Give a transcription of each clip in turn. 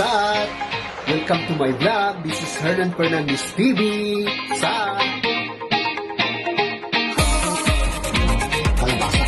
lahat! Welcome to my vlog. This is hernanfernandeztv sa kalabasa.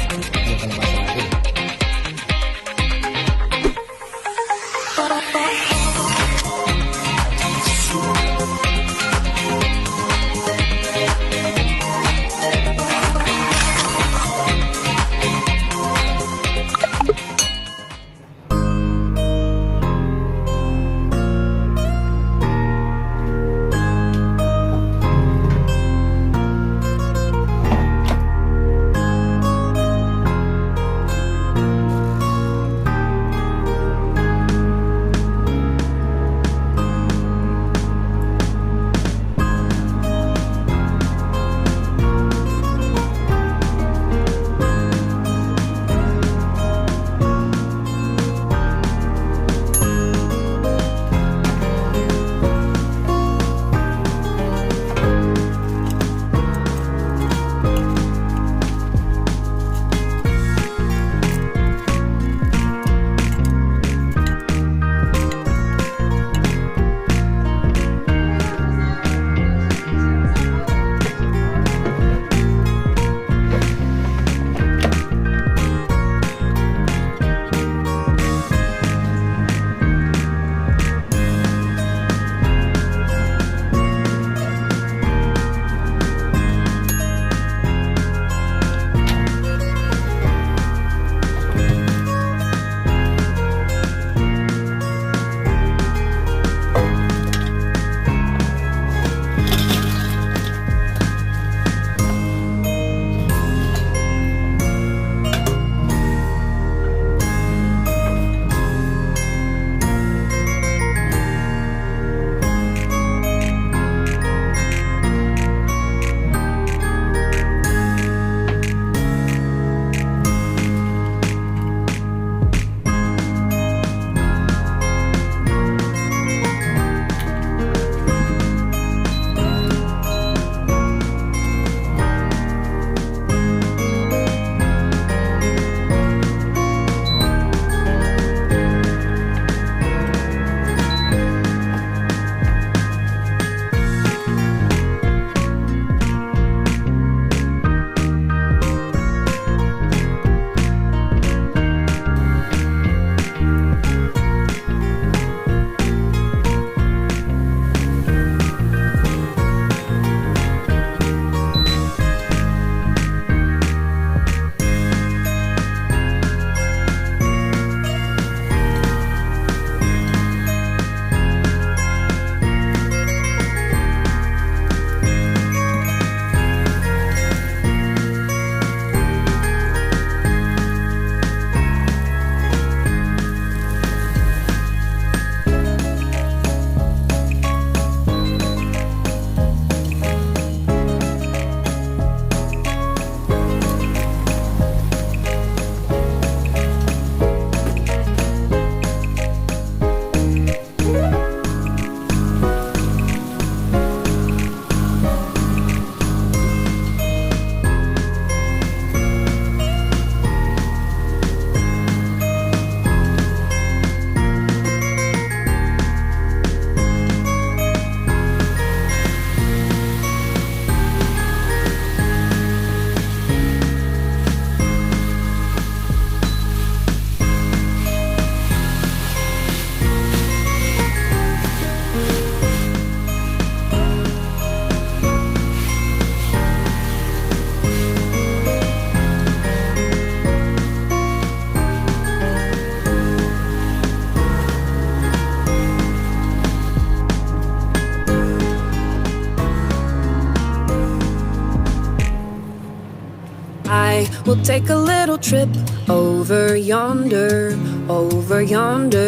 We'll take a little trip over yonder,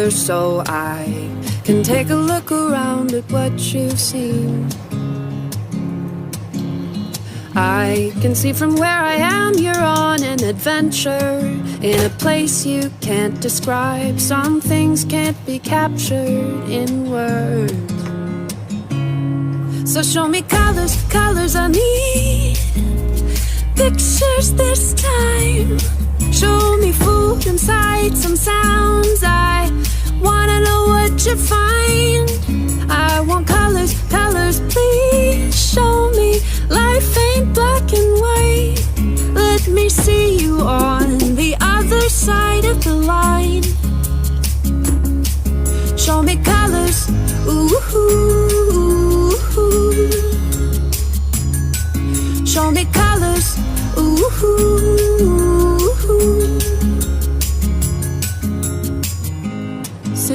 so I can take a look around at what you've seen. I can see from where I am you're on an adventure, in a place you can't describe. Some things can't be captured in words. So show me colors, colors I need. Pictures this time. Show me food and sights and sounds. I wanna know what you find.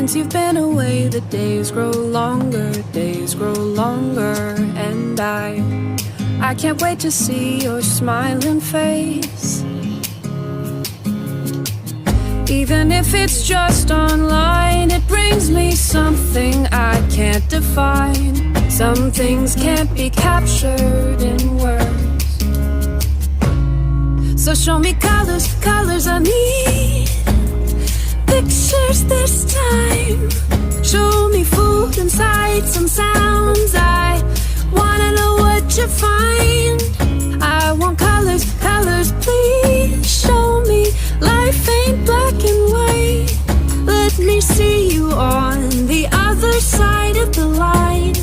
Since you've been away, the days grow longer, and I can't wait to see your smiling face. Even if it's just online, it brings me something I can't define. Some things can't be captured in words. So show me colors, colors I need. Pictures this time. Show me food and sights and sounds. I wanna know what you find. I want colors, colors, please show me. Life ain't black and white. Let me see you on the other side of the line.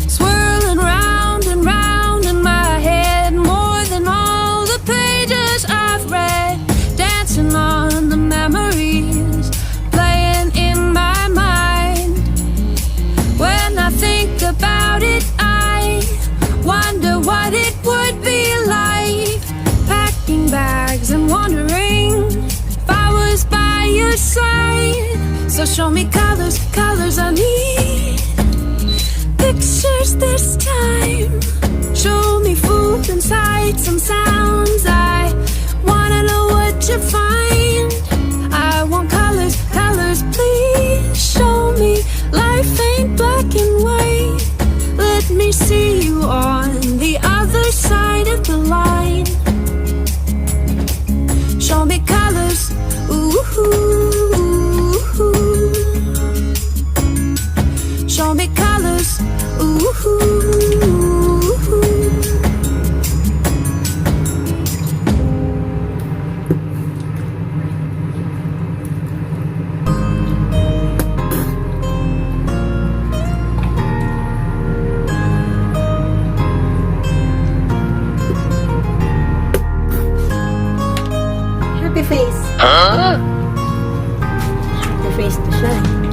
Swirling round and round in my head, more than all the pages I've read. Dancing on the memories, playing in my mind. When I think about it, I wonder what it would be like. Packing bags and wondering if I was by your side. So show me colors, colors I need. Pictures this time. Show me food and sights and sounds. I wanna know what you find. I want colors, colors, please show me. Life ain't black and white. Let me see you on the other side of the line. Show me colors, ooh, ooh, ooh. Show me colors, ooh, ooh, ooh. Happy face. Huh? Happy face to siya.